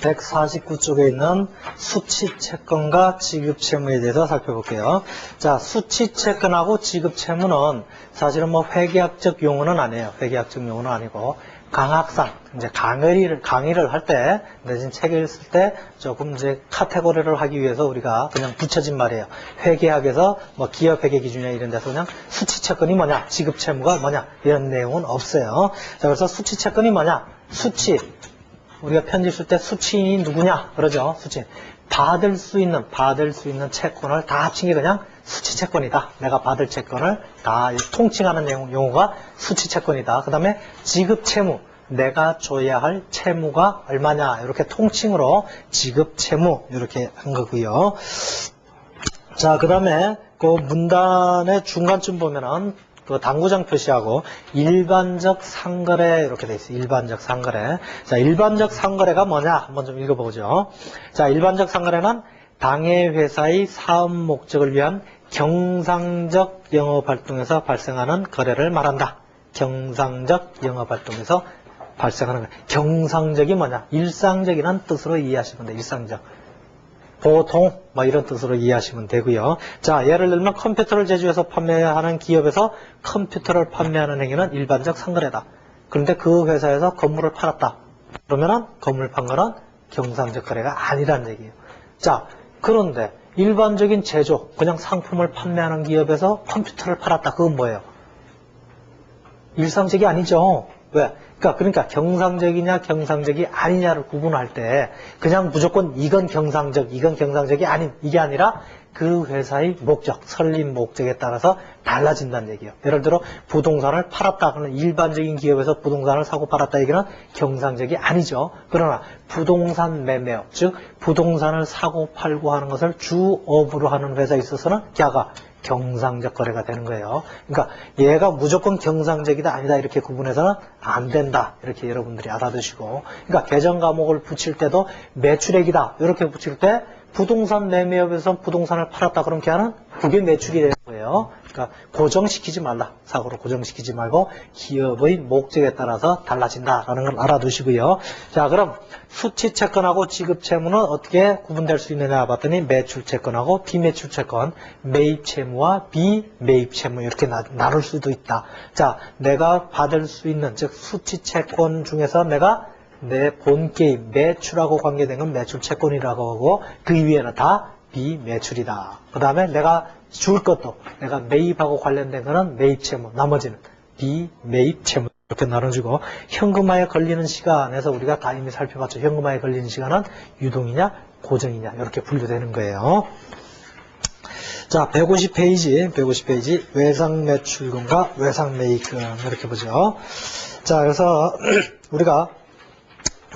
149쪽에 있는 수취채권과 지급채무에 대해서 살펴볼게요. 자, 수취채권하고 지급채무는 사실은 뭐 회계학적 용어는 아니에요. 회계학적 용어는 아니고 강학상 이제 강의를 할 때 내진 책을 쓸 때 조금 이제 카테고리를 하기 위해서 우리가 그냥 붙여진 말이에요. 회계학에서 뭐 기업회계 기준이나 이런 데서 그냥 수취채권이 뭐냐, 지급채무가 뭐냐 이런 내용은 없어요. 자, 그래서 수취채권이 뭐냐, 수취. 우리가 편지 쓸 때 수취인이 누구냐 그러죠. 수취인. 받을 수 있는 채권을 다 합친 게 그냥 수취채권이다. 내가 받을 채권을 다 통칭하는 용어가 수취채권이다. 그 다음에 지급채무. 내가 줘야 할 채무가 얼마냐 이렇게 통칭으로 지급채무 이렇게 한 거고요. 자, 그 다음에 그 문단의 중간쯤 보면은 그 당구장 표시하고 일반적 상거래 이렇게 돼 있어요. 일반적 상거래. 자, 일반적 상거래가 뭐냐 한번 좀 읽어보죠. 자, 일반적 상거래는 당해 회사의 사업 목적을 위한 경상적 영업활동에서 발생하는 거래를 말한다. 경상적 영업활동에서 발생하는 거래. 경상적이 뭐냐? 일상적이라는 뜻으로 이해하시면 돼요. 일상적. 보통 뭐 이런 뜻으로 이해하시면 되고요. 자, 예를 들면 컴퓨터를 제조해서 판매하는 기업에서 컴퓨터를 판매하는 행위는 일반적 상거래다. 그런데 그 회사에서 건물을 팔았다. 그러면은 건물 판 거는 경상적 거래가 아니라는 얘기예요. 자, 그런데 일반적인 제조, 그냥 상품을 판매하는 기업에서 컴퓨터를 팔았다. 그건 뭐예요? 일상적이 아니죠. 왜? 그러니까 경상적이냐 경상적이 아니냐를 구분할 때 그냥 무조건 이건 경상적, 이건 경상적이 아닌 이게 아니라 그 회사의 목적, 설립 목적에 따라서 달라진다는 얘기예요. 예를 들어 부동산을 팔았다. 그러면 일반적인 기업에서 부동산을 사고 팔았다. 얘기는 경상적이 아니죠. 그러나 부동산 매매업, 즉 부동산을 사고 팔고 하는 것을 주업으로 하는 회사에 있어서는 걔가 경상적 거래가 되는 거예요. 그러니까 얘가 무조건 경상적이다 아니다 이렇게 구분해서는 안 된다. 이렇게 여러분들이 알아두시고, 그러니까 개정 과목을 붙일 때도 매출액이다 이렇게 붙일 때 부동산 매매업에서 부동산을 팔았다 그럼 걔는 그게 매출이 되는 거예요. 그러니까 고정시키지 말라. 사고로 고정시키지 말고 기업의 목적에 따라서 달라진다라는 걸 알아두시고요. 자, 그럼 수취채권하고 지급채무는 어떻게 구분될 수 있느냐 봤더니 매출채권하고 비매출채권, 매입채무와 비매입채무 이렇게 나눌 수도 있다. 자, 내가 받을 수 있는 즉 수취채권 중에서 내가 내 본게임 매출하고 관계된 건 매출채권이라고 하고 그 위에는 다 비매출이다. 그 다음에 내가 줄 것도 내가 매입하고 관련된 거는 매입채무, 나머지는 비매입채무 이렇게 나눠주고, 현금화에 걸리는 시간에서 우리가 다 이미 살펴봤죠. 현금화에 걸리는 시간은 유동이냐 고정이냐 이렇게 분류되는 거예요. 자, 150페이지 외상매출금과 외상매입금 이렇게 보죠. 자, 그래서 우리가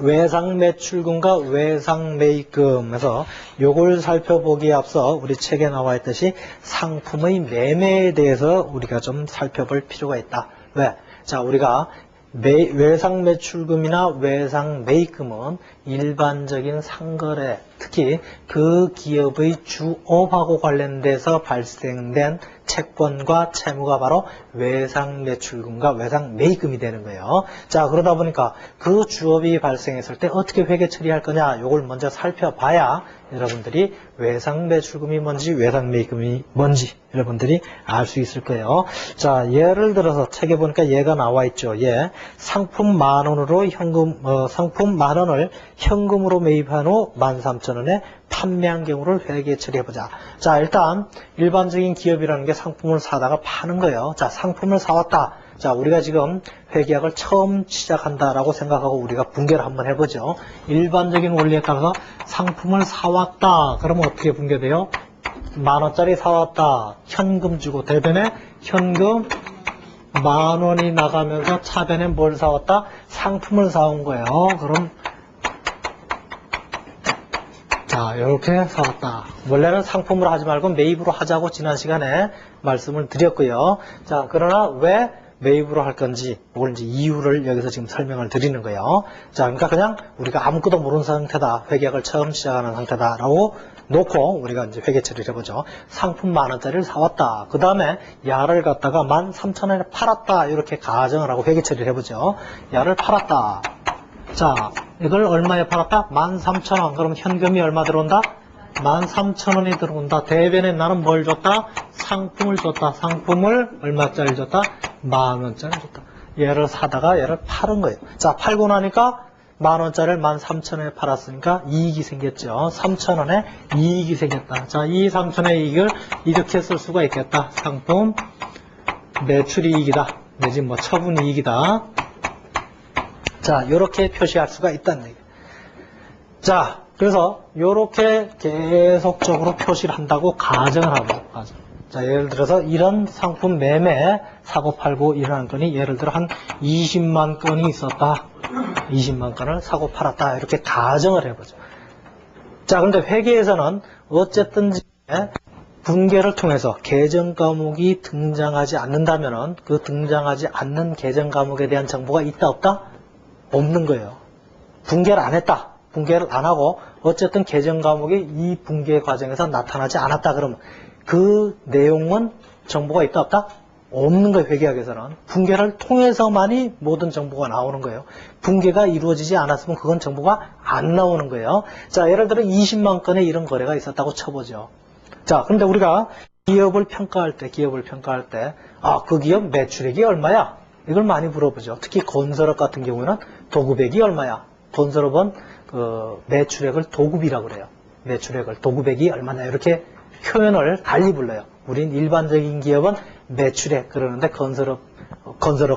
외상매출금과 외상매입금에서 요걸 살펴보기에 앞서 우리 책에 나와 있듯이 상품의 매매에 대해서 우리가 좀 살펴볼 필요가 있다. 왜? 자, 우리가 외상매출금이나 외상매입금은 일반적인 상거래, 특히 그 기업의 주업하고 관련돼서 발생된 채권과 채무가 바로 외상매출금과 외상매입금이 되는 거예요. 자, 그러다 보니까 그 주업이 발생했을 때 어떻게 회계 처리할 거냐, 요걸 먼저 살펴봐야 여러분들이 외상매출금이 뭔지 외상매입금이 뭔지 여러분들이 알 수 있을 거예요. 자, 예를 들어서 책에 보니까 얘가 나와 있죠. 예, 상품 10,000원으로 상품 10,000원을 현금으로 매입한 후 13,000원에 판매한 경우를 회계 처리해보자. 자, 일단 일반적인 기업이라는 게 상품을 사다가 파는 거예요. 자, 상품을 사왔다. 자, 우리가 지금 회계학을 처음 시작한다라고 생각하고 우리가 분개를 한번 해보죠. 일반적인 원리에 따라서 상품을 사왔다. 그러면 어떻게 분개돼요? 10,000원짜리 사왔다. 현금 주고 대변에 현금 10,000원이 나가면서 차변에 뭘 사왔다? 상품을 사온 거예요. 그럼 자, 이렇게 사왔다. 원래는 상품으로 하지 말고 매입으로 하자고 지난 시간에 말씀을 드렸고요. 자, 그러나 왜 매입으로 할 건지, 그걸 이제 이유를 여기서 지금 설명을 드리는 거예요. 자, 그러니까 그냥 우리가 아무것도 모르는 상태다. 회계학을 처음 시작하는 상태다라고 놓고 우리가 이제 회계 처리를 해보죠. 상품 10,000원짜리를 사왔다. 그 다음에 야를 갖다가 13,000원에 팔았다. 이렇게 가정을 하고 회계 처리를 해보죠. 야를 팔았다. 자, 이걸 얼마에 팔았다? 13,000원. 그럼 현금이 얼마 들어온다? 13,000원이 들어온다. 대변에 나는 뭘 줬다? 상품을 줬다. 상품을 얼마짜리 줬다? 10,000원짜리 줬다. 얘를 사다가 얘를 파는 거예요. 자, 팔고 나니까 10,000원짜리를 13,000원에 팔았으니까 이익이 생겼죠. 3,000원에 이익이 생겼다. 자, 이 3,000원의 이익을 이렇게 쓸 수가 있겠다. 상품 매출 이익이다. 내지 뭐 처분 이익이다. 자, 이렇게 표시할 수가 있다는 얘기예요. 자, 그래서 이렇게 계속적으로 표시를 한다고 가정을 하고. 자, 예를 들어서 이런 상품 매매 사고 팔고 일어난 건이 예를 들어 한 20만 건이 있었다. 20만 건을 사고 팔았다. 이렇게 가정을 해보죠. 자, 그런데 회계에서는 어쨌든 분계를 통해서 계정 과목이 등장하지 않는다면은 그 등장하지 않는 계정 과목에 대한 정보가 있다 없다? 없는 거예요. 분계를 안 했다. 분계를 안 하고 어쨌든 계정 과목이 이 분계 과정에서 나타나지 않았다 그러면 그 내용은 정보가 있다 없다? 없는 거예요. 회계학에서는. 분계를 통해서만이 모든 정보가 나오는 거예요. 분계가 이루어지지 않았으면 그건 정보가 안 나오는 거예요. 자, 예를 들어 20만 건의 이런 거래가 있었다고 쳐보죠. 자, 근데 우리가 기업을 평가할 때, 그 기업 매출액이 얼마야? 이걸 많이 물어보죠. 특히 건설업 같은 경우는 도급액이 얼마야? 건설업은 그 매출액을 도급이라고 그래요. 매출액을 도급액이 얼마냐 이렇게 표현을 달리 불러요. 우린 일반적인 기업은 매출액 그러는데 건설업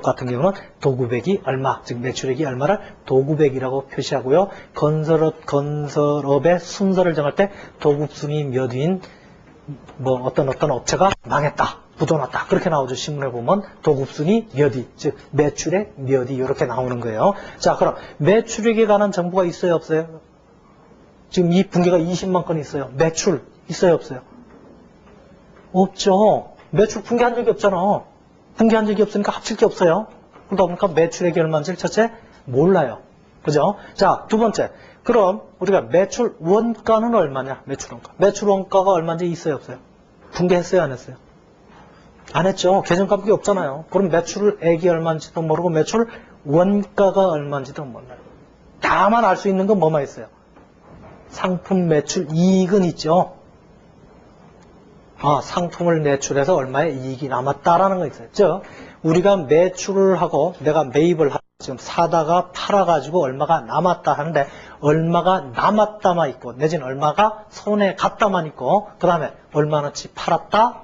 같은 경우는 도급액이 얼마, 즉 매출액이 얼마를 도급액이라고 표시하고요. 건설업의 순서를 정할 때 도급순위 몇 위인 뭐 어떤 업체가 망했다, 부도났다 그렇게 나오죠. 신문에 보면 도급순위 몇 위, 즉 매출액 몇 위 이렇게 나오는 거예요. 자, 그럼 매출액에 관한 정보가 있어요, 없어요? 지금 이 분계가 20만 건 있어요. 매출 있어요, 없어요? 없죠. 매출 분개한 적이 없잖아. 분개한 적이 없으니까 합칠 게 없어요. 그러다 보니까 매출액이 얼마인지 첫째 몰라요. 그죠? 자, 두 번째. 그럼 우리가 매출 원가는 얼마냐? 매출 원가. 매출 원가가 얼마인지 있어요, 없어요? 분개했어요, 안 했어요? 안 했죠. 계정 과목이 없잖아요. 그럼 매출액이 얼마인지도 모르고 매출 원가가 얼마인지도 몰라요. 다만 알 수 있는 건 뭐만 있어요? 상품 매출 이익은 있죠. 상품을 매출해서 얼마의 이익이 남았다라는 거 있어요. 즉, 우리가 매출을 하고 내가 매입을 하고 지금 사다가 팔아가지고 얼마가 남았다 하는데 얼마가 남았다만 있고 내지는 얼마가 손에 갔다만 있고 그 다음에 얼마나치 팔았다?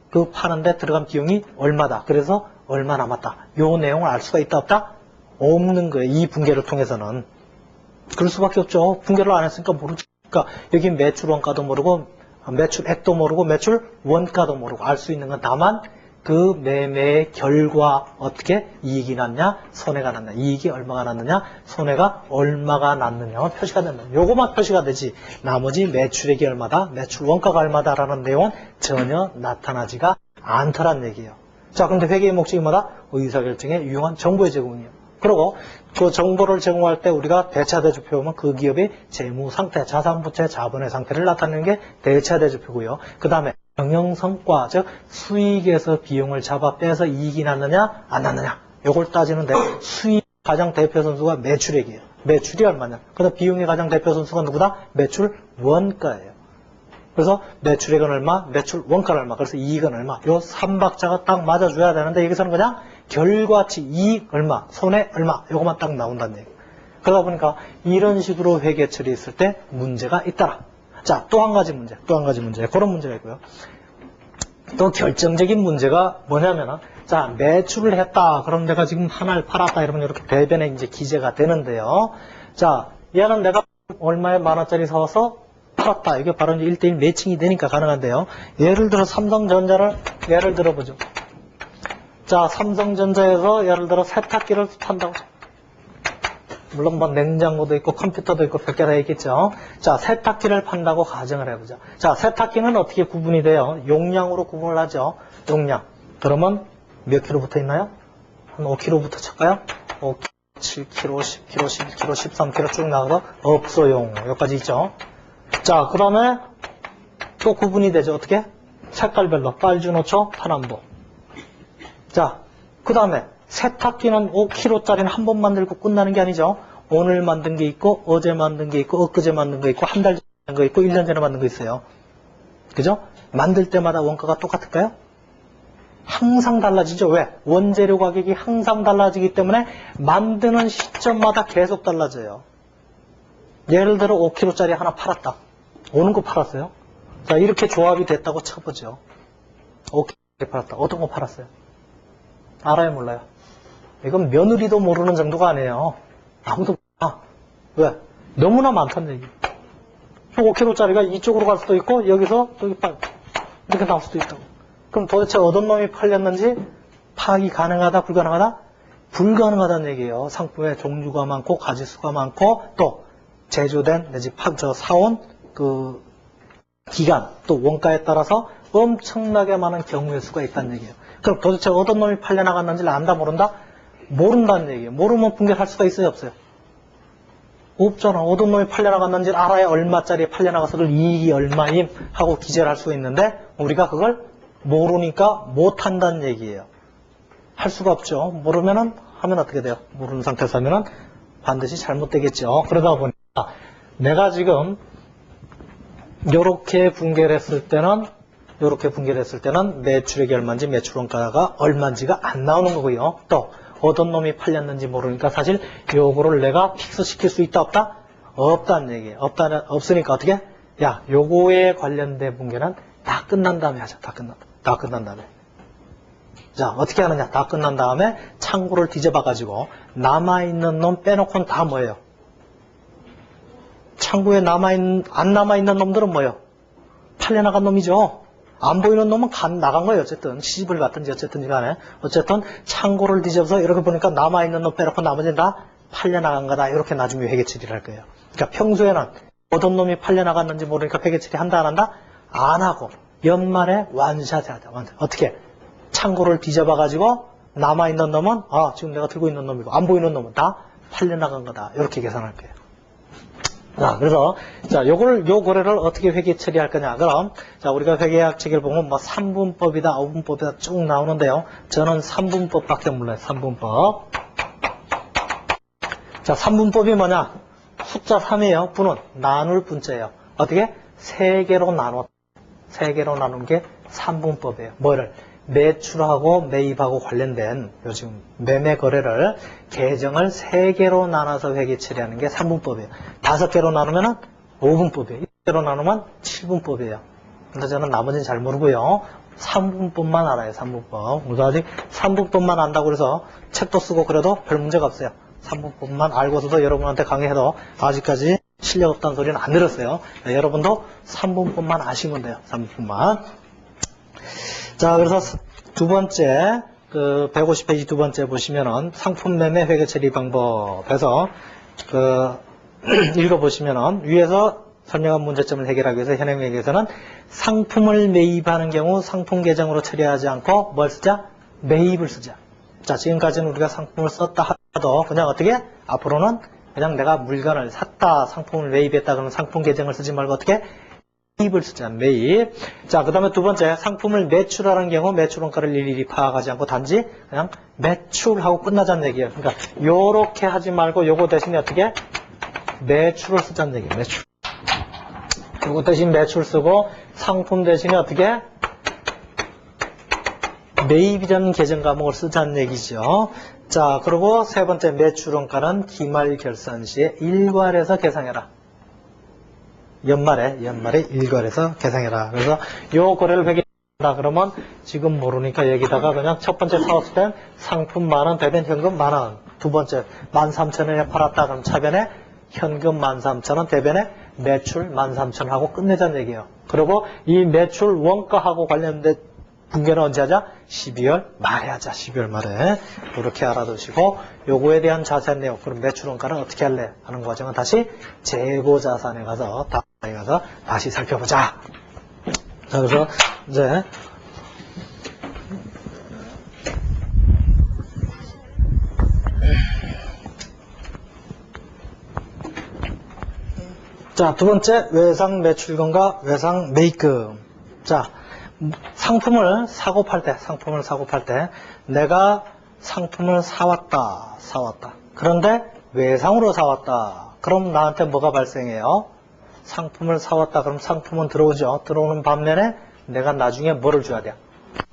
그 파는데 들어간 비용이 얼마다. 그래서 얼마 남았다. 요 내용을 알 수가 있다 없다? 없는 거예요. 이 분계를 통해서는. 그럴 수밖에 없죠. 분계를 안 했으니까 모르죠. 그러니까 여기 매출 원가도 모르고 매출액도 모르고 매출 원가도 모르고 알 수 있는 건 다만 그 매매의 결과 어떻게 이익이 났냐 손해가 났냐 이익이 얼마가 났느냐 손해가 얼마가 났느냐만 표시가 된다. 요거만 표시가 되지 나머지 매출액이 얼마다 매출 원가가 얼마다라는 내용은 전혀 나타나지가 않더란 얘기예요. 자, 근데 회계의 목적이 뭐다? 의사결정에 유용한 정보의 제공이에요. 그리고 그 정보를 제공할 때 우리가 대차대조표 보면 그 기업의 재무 상태, 자산부채, 자본의 상태를 나타내는 게 대차대조표고요. 그 다음에 경영성과, 즉 수익에서 비용을 잡아 빼서 이익이 났느냐 안 났느냐 이걸 따지는데 수익 가장 대표 선수가 매출액이에요. 매출이 얼마냐. 그래서 비용의 가장 대표 선수가 누구다? 매출 원가예요. 그래서 매출액은 얼마, 매출 원가는 얼마, 그래서 이익은 얼마. 요 3박자가 딱 맞아줘야 되는데 여기서는 그냥 결과치 이익 얼마, 손해 얼마 요것만 딱 나온다는 얘기예요. 그러다 보니까 이런 식으로 회계 처리했을 때 문제가 있더라. 자, 또 한 가지 문제, 그런 문제가 있고요. 또 결정적인 문제가 뭐냐면은 자, 매출을 했다. 그럼 내가 지금 하나를 팔았다. 이러면 이렇게 대변에 이제 기재가 되는데요. 자, 얘는 내가 얼마에 10,000원짜리 사와서 팔았다. 이게 바로 이제 1:1 매칭이 되니까 가능한데요. 예를 들어 삼성전자를 예를 들어보죠. 자, 삼성전자에서 예를 들어 세탁기를 판다고. 물론 뭐 냉장고도 있고 컴퓨터도 있고 몇 개 다 있겠죠. 자, 세탁기를 판다고 가정을 해보자. 자, 세탁기는 어떻게 구분이 돼요? 용량으로 구분을 하죠. 용량. 그러면 몇 킬로 붙어 있나요? 한 5kg부터 칠까요? 5kg, 7kg, 10kg, 11kg, 13kg 쭉 나가서 업소용 여기까지 있죠. 자, 그 다음에 또 구분이 되죠. 어떻게? 색깔별로 빨주노초, 파남보. 자, 그 다음에 세탁기는 5kg짜리는 한 번 만들고 끝나는 게 아니죠. 오늘 만든 게 있고, 어제 만든 게 있고, 엊그제 만든 게 있고, 한 달 전에 만든 거 있고, 1년 전에 만든 거 있어요. 그죠? 만들 때마다 원가가 똑같을까요? 항상 달라지죠. 왜? 원재료 가격이 항상 달라지기 때문에 만드는 시점마다 계속 달라져요. 예를 들어 5kg짜리 하나 팔았다. 오는 거 팔았어요. 자, 이렇게 조합이 됐다고 쳐보죠. 5kg 팔았다. 어떤 거 팔았어요? 알아요, 몰라요? 이건 며느리도 모르는 정도가 아니에요. 아무도 몰라. 왜? 너무나 많다는 얘기. 5kg짜리가 이쪽으로 갈 수도 있고 여기서 여기 이렇게 나올 수도 있다고. 그럼 도대체 어떤 놈이 팔렸는지 파악이 가능하다, 불가능하다? 불가능하다는 얘기예요. 상품의 종류가 많고 가지수가 많고 또 제조된 내지 사온 그 기간 또 원가에 따라서 엄청나게 많은 경우의 수가 있다는 얘기예요. 그럼 도대체 어떤 놈이 팔려나갔는지를 안다 모른다? 모른다는 얘기예요. 모르면 분별할 수가 있어요, 없어요? 없잖아. 어떤 놈이 팔려나갔는지를 알아야 얼마짜리 팔려나가서를 이익이 얼마임 하고 기재를 할 수 있는데 우리가 그걸 모르니까 못한다는 얘기예요. 할 수가 없죠. 모르면은 하면 어떻게 돼요? 모르는 상태에서 하면은 반드시 잘못되겠죠. 그러다 보니까 내가 지금 요렇게 분개를 했을 때는 매출액이 얼마인지 매출원가가 얼마인지가 안 나오는 거고요. 또 어떤 놈이 팔렸는지 모르니까 사실 요거를 내가 픽스 시킬 수 있다 없다? 없다는 얘기예요. 없으니까 어떻게? 야, 요거에 관련된 분개는 다 끝난 다음에 하자. 다 끝난 다음에. 자, 어떻게 하느냐? 다 끝난 다음에 창고를 뒤져봐가지고 남아있는 놈 빼놓고는 다 뭐예요? 창고에 안 남아있는 놈들은 뭐예요? 팔려나간 놈이죠. 안 보이는 놈은 나간 거예요. 어쨌든 시집을 갔든지 어쨌든 간에 어쨌든 창고를 뒤져서 이렇게 보니까 남아있는 놈 빼놓고 나머지는 다 팔려나간 거다. 이렇게 나중에 회계 처리를 할 거예요. 그러니까 평소에는 어떤 놈이 팔려나갔는지 모르니까 회계 처리 한다 안 한다? 안 하고 연말에 완샷 해야 돼. 어떻게? 창고를 뒤져봐가지고 남아있는 놈은 지금 내가 들고 있는 놈이고 안 보이는 놈은 다 팔려나간 거다. 이렇게 계산할 거예요. 자, 그래서, 요 거래를 어떻게 회계 처리할 거냐. 그럼, 자, 우리가 회계학 책을 보면 3분법이다, 5분법이다 쭉 나오는데요. 저는 3분법밖에 몰라요. 3분법. 자, 3분법이 뭐냐? 숫자 3이에요. 분은 나눌 분자예요. 어떻게? 3개로 나눈 게 3분법이에요. 뭐를? 매출하고 매입하고 관련된 요즘 매매 거래를 계정을 3개로 나눠서 회계 처리하는 게 3분법이에요. 5개로 나누면 5분법이에요. 6개로 나누면 7분법이에요. 근데 저는 나머지는 잘 모르고요. 3분법만 알아요. 3분법. 우리가 아직 3분법만 안다고 해서 책도 쓰고 그래도 별 문제가 없어요. 3분법만 알고서도 여러분한테 강의해도 아직까지 실력 없다는 소리는 안 들었어요. 네, 여러분도 3분법만 아시면 돼요. 3분법만. 자, 그래서 두 번째, 150페이지 두 번째 보시면은 상품 매매 회계 처리 방법에서 읽어보시면은 위에서 설명한 문제점을 해결하기 위해서 현행 회계에서는 상품을 매입하는 경우 상품 계정으로 처리하지 않고 뭘 쓰자? 매입을 쓰자. 자, 지금까지는 우리가 상품을 썼다 하도 그냥 어떻게? 앞으로는 그냥 내가 물건을 샀다, 상품을 매입했다 그러면 상품 계정을 쓰지 말고 어떻게? 매입을 쓰자. 매입. 자, 그 다음에 두 번째, 상품을 매출하는 경우 매출원가를 일일이 파악하지 않고 단지 그냥 매출하고 끝나자는 얘기예요. 그러니까 요렇게 하지 말고 요거 대신에 어떻게? 매출을 쓰자는 얘기예요. 매출. 요거 대신 매출 쓰고 상품 대신에 어떻게? 매입이라는 계정 과목을 쓰자는 얘기죠. 자, 그리고 세 번째 매출원가는 기말 결산 시에 일괄해서 계상해라. 연말에 일괄해서 계상해라. 그래서 요 거래를 회계한다 그러면 지금 모르니까 여기다가 그냥 첫 번째 사왔을 땐 상품 만원 대변 현금 만원. 두 번째 13,000원에 팔았다 그럼 차변에 현금 13,000원 대변에 매출 13,000원 하고 끝내자는 얘기예요. 그리고 이 매출 원가하고 관련된 분개는 언제 하자? 12월 말에 하자. 12월 말에. 이렇게 알아두시고 요거에 대한 자세한 내용, 그럼 매출원가는 어떻게 할래? 하는 과정은 다시 재고자산에 가서 다시 살펴보자. 자, 그래서 이제 자, 두 번째 외상 매출금과 외상 매입금. 자, 상품을 사고 팔 때 내가 상품을 사왔다. 그런데 외상으로 사왔다. 그럼 나한테 뭐가 발생해요? 상품을 사왔다. 그럼 상품은 들어오죠. 들어오는 반면에 내가 나중에 뭐를 줘야 돼요?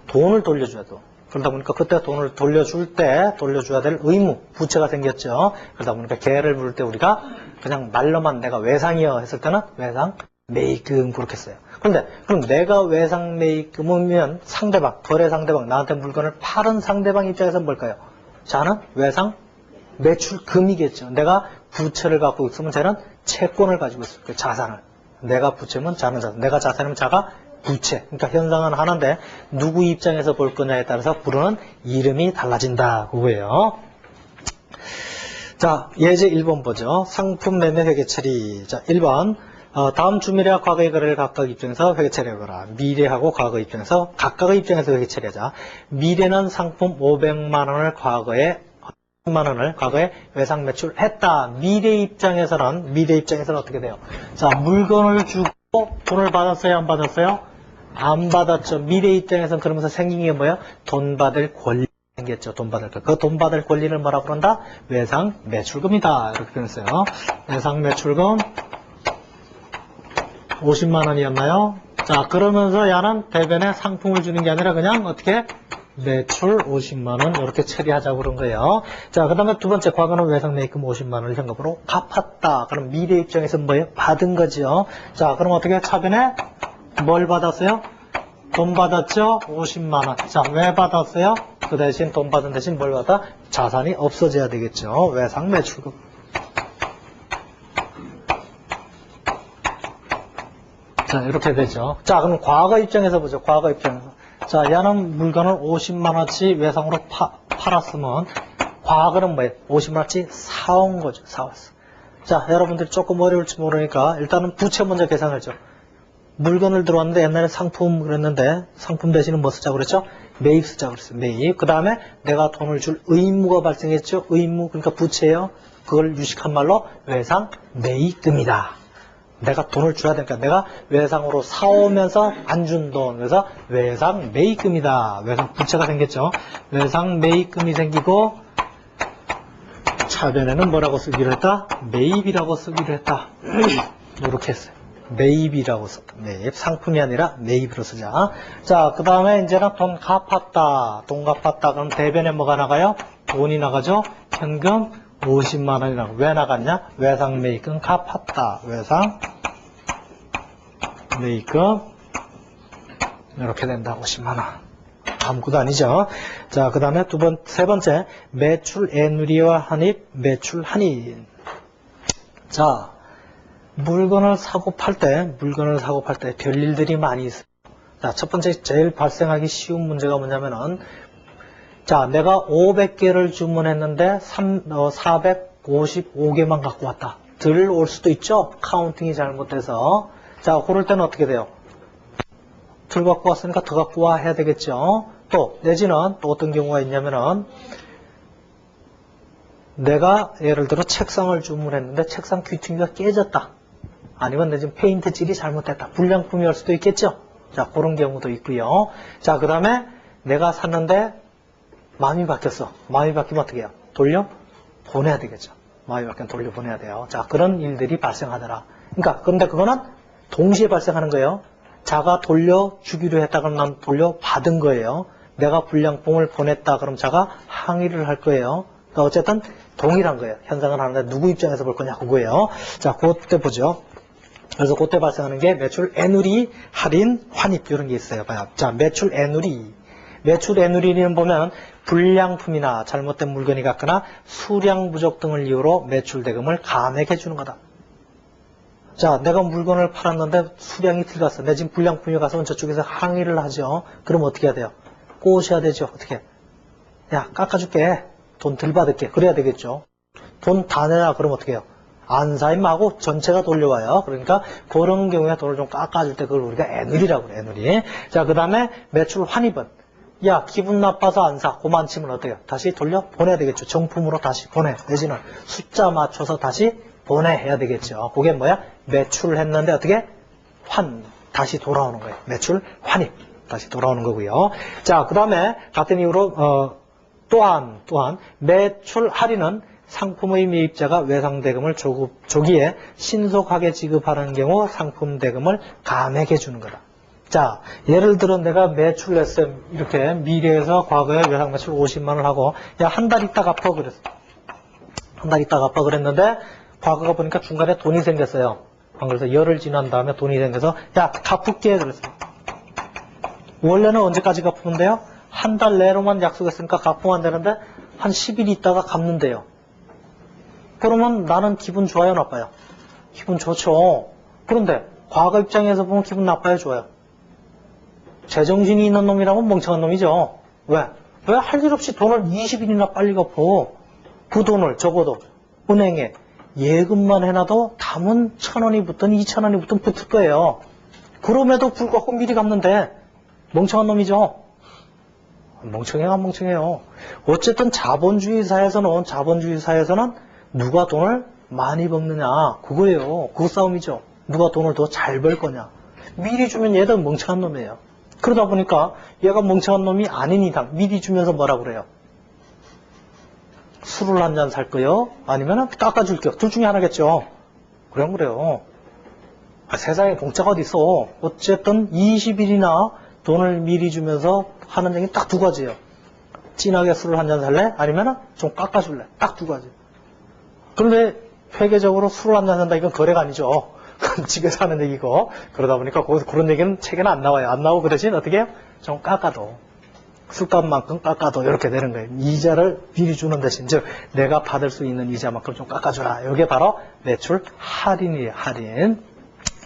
돈을 돌려줘야 돼. 그러다 보니까 그때 돈을 돌려줄 때 돌려줘야 될 의무, 부채가 생겼죠. 그러다 보니까 개를 물을 때 우리가 그냥 말로만 내가 외상이요 했을 때는 외상 매입금 그렇게 써요. 그런데 그럼 내가 외상 매입금이면 상대방, 거래 상대방, 나한테 물건을 파는 상대방 입장에서는 뭘까요? 자는 외상 매출금이겠죠. 내가 부채를 갖고 있으면 쟤는 채권을 가지고 있어요. 그 자산을. 내가 부채면 자는 자산, 내가 자산이면 자가 부채. 그러니까 현상은 하나인데 누구 입장에서 볼 거냐에 따라서 부르는 이름이 달라진다. 그거예요. 자, 예제 1번 보죠. 상품 매매 회계 처리. 자, 1번. 다음 주 미래와 과거의 거래를 각각 입장에서 회계 처리해보라. 미래하고 과거 입장에서 각각의 입장에서 회계 처리하자. 미래는 상품 500만 원을 과거에 외상 매출했다. 미래 입장에서는 어떻게 돼요? 자, 물건을 주고 돈을 받았어요? 안 받았어요? 안 받았죠. 미래 입장에서는 그러면서 생긴 게 뭐예요? 돈 받을 권리 생겼죠. 돈 받을 거. 그 돈 받을 권리를 뭐라고 그런다? 외상 매출금이다. 이렇게 표현했어요. 외상 매출금 50만 원이었나요? 자, 그러면서 야는 대변에 상품을 주는 게 아니라 그냥 어떻게? 매출 50만 원 이렇게 처리하자고 그런 거예요. 자, 그 다음에 두 번째, 과거는 외상 매입금 50만 원을 현금으로 갚았다. 그럼 미래 입장에서 뭐예요? 받은 거죠. 자, 그럼 어떻게 차변에 뭘 받았어요? 돈 받았죠? 50만 원. 자, 왜 받았어요? 그 대신 돈 받은 대신 뭘 받아? 자산이 없어져야 되겠죠. 외상 매출금. 자, 이렇게 되죠. 자, 그럼 과거 입장에서 보죠. 과거 입장에서. 자, 얘는 물건을 50만 원치 외상으로 팔았으면 과거는 뭐예요? 50만 원치 사온 거죠. 사왔어. 자, 여러분들이 조금 어려울지 모르니까 일단은 부채 먼저 계산하죠. 물건을 들어왔는데 옛날에 상품 그랬는데 상품 대신은 뭐 쓰자고 그랬죠? 매입 쓰자고 그랬어요. 매입. 그 다음에 내가 돈을 줄 의무가 발생했죠. 의무, 그러니까 부채예요. 그걸 유식한 말로 외상 매입금이다. 내가 돈을 줘야 되니까 내가 외상으로 사오면서 안 준 돈. 그래서 외상 매입금이다. 외상 부채가 생겼죠. 외상 매입금이 생기고 차변에는 뭐라고 쓰기로 했다? 매입이라고 쓰기로 했다. 이렇게 했어요. 매입이라고 썼다. 매입. 상품이 아니라 매입으로 쓰자. 자, 그 다음에 이제는 돈 갚았다. 돈 갚았다. 그럼 대변에 뭐가 나가요? 돈이 나가죠? 현금 50만 원이 나가고. 왜 나갔냐? 외상 매입금 갚았다. 외상 매입금 이렇게 된다. 50만 원. 아무것도 아니죠. 자, 그 다음에 세 번째, 매출 애누리와 한입, 매출 한입. 자, 물건을 사고 팔 때 별일들이 많이 있어요. 자, 첫 번째 제일 발생하기 쉬운 문제가 뭐냐면은, 자, 내가 500개를 주문했는데 455개만 갖고 왔다. 덜 올 수도 있죠. 카운팅이 잘못돼서. 자, 그럴 때는 어떻게 돼요? 덜 갖고 왔으니까 더 갖고 와 해야 되겠죠. 또 내지는 또 어떤 경우가 있냐면은, 내가 예를 들어 책상을 주문했는데 책상 귀퉁이가 깨졌다. 아니면 내 지금 페인트 질이 잘못됐다. 불량품이 올 수도 있겠죠. 자, 그런 경우도 있고요. 자, 그 다음에 내가 샀는데 마음이 바뀌었어. 마음이 바뀌면 어떻게 해요? 돌려 보내야 되겠죠. 마음이 바뀌면 돌려 보내야 돼요. 자, 그런 일들이 발생하더라. 그러니까 근데 그거는 동시에 발생하는 거예요. 자가 돌려주기로 했다 그러면 난 돌려받은 거예요. 내가 불량품을 보냈다 그럼 자가 항의를 할 거예요. 그러니까 어쨌든 동일한 거예요. 현상을 하는데 누구 입장에서 볼 거냐 그거예요. 자, 그때 보죠. 그래서 그때 발생하는 게 매출 애누리, 할인, 환입 이런 게 있어요. 봐요. 자, 매출 애누리. 매출 애누리는 보면 불량품이나 잘못된 물건이 갔거나 수량 부족 등을 이유로 매출 대금을 감액해 주는 거다. 자, 내가 물건을 팔았는데 수량이 들어갔어. 내 지금 불량품이 가서 저쪽에서 항의를 하죠. 그럼 어떻게 해야 돼요? 꼬셔야 되죠. 어떻게? 야, 깎아줄게. 돈 덜 받을게. 그래야 되겠죠. 돈 다 내라. 그럼 어떻게 해요? 안 사임하고 전체가 돌려와요. 그러니까 그런 경우에 돈을 좀 깎아줄 때 그걸 우리가 애누리라고 그래. 애누리. 자, 그 다음에 매출 환입은 야, 기분 나빠서 안 사. 그만 치면 어때요? 다시 돌려 보내야 되겠죠. 정품으로 다시 보내. 내지는 숫자 맞춰서 다시 보내야 되겠죠. 그게 뭐야? 매출을 했는데 어떻게? 다시 돌아오는 거예요. 매출 환입. 다시 돌아오는 거고요. 자, 그 다음에 같은 이유로 또한 매출 할인은 상품의 매입자가 외상대금을 조기에 신속하게 지급하는 경우 상품 대금을 감액해 주는 거다. 자, 예를 들어 내가 매출을 했어요. 이렇게 미래에서 과거에 외상 매출 50만 원을 하고 야, 한 달 있다 갚아 그랬어. 한 달 있다 갚아 그랬는데 과거가 보니까 중간에 돈이 생겼어요. 그래서 열흘 지난 다음에 돈이 생겨서 야, 갚을게 그랬어. 원래는 언제까지 갚으면 돼요? 한 달 내로만 약속했으니까 갚으면 안 되는데 한 10일 있다가 갚는데요. 그러면 나는 기분 좋아요, 나빠요? 기분 좋죠. 그런데 과거 입장에서 보면 기분 나빠요, 좋아요? 제정신이 있는 놈이라면 멍청한 놈이죠. 왜? 왜 할 일 없이 돈을 20일이나 빨리 갚어? 그 돈을 적어도 은행에 예금만 해놔도 담은 1,000원이 붙든 2,000원이 붙든 붙을 거예요. 그럼에도 불구하고 미리 갚는데 멍청한 놈이죠. 멍청해요, 안 멍청해요. 어쨌든 자본주의 사회에서는 누가 돈을 많이 벌느냐 그거예요. 그 싸움이죠. 누가 돈을 더 잘 벌 거냐. 미리 주면 얘도 멍청한 놈이에요. 그러다 보니까 얘가 멍청한 놈이 아닌 이상 미리 주면서 뭐라 그래요? 술을 한 잔 살 거요? 아니면 깎아줄게요. 둘 중에 하나겠죠. 그래요. 세상에 공짜가 어디 있어. 어쨌든 20일이나 돈을 미리 주면서 하는 얘기는 딱 두 가지예요. 진하게 술을 한 잔 살래? 아니면 좀 깎아줄래? 딱 두 가지. 그런데 회계적으로 술을 한 잔 산다 이건 거래가 아니죠. 그건 집에서 하는 얘기고. 그러다 보니까 그런 얘기는 책에는 안 나와요. 안 나오고 그 대신 어떻게 해요? 좀 깎아도. 술값만큼 깎아도 이렇게 되는 거예요. 이자를 미리 주는 대신 즉 내가 받을 수 있는 이자만큼 좀 깎아주라. 이게 바로 매출 할인이에요. 할인.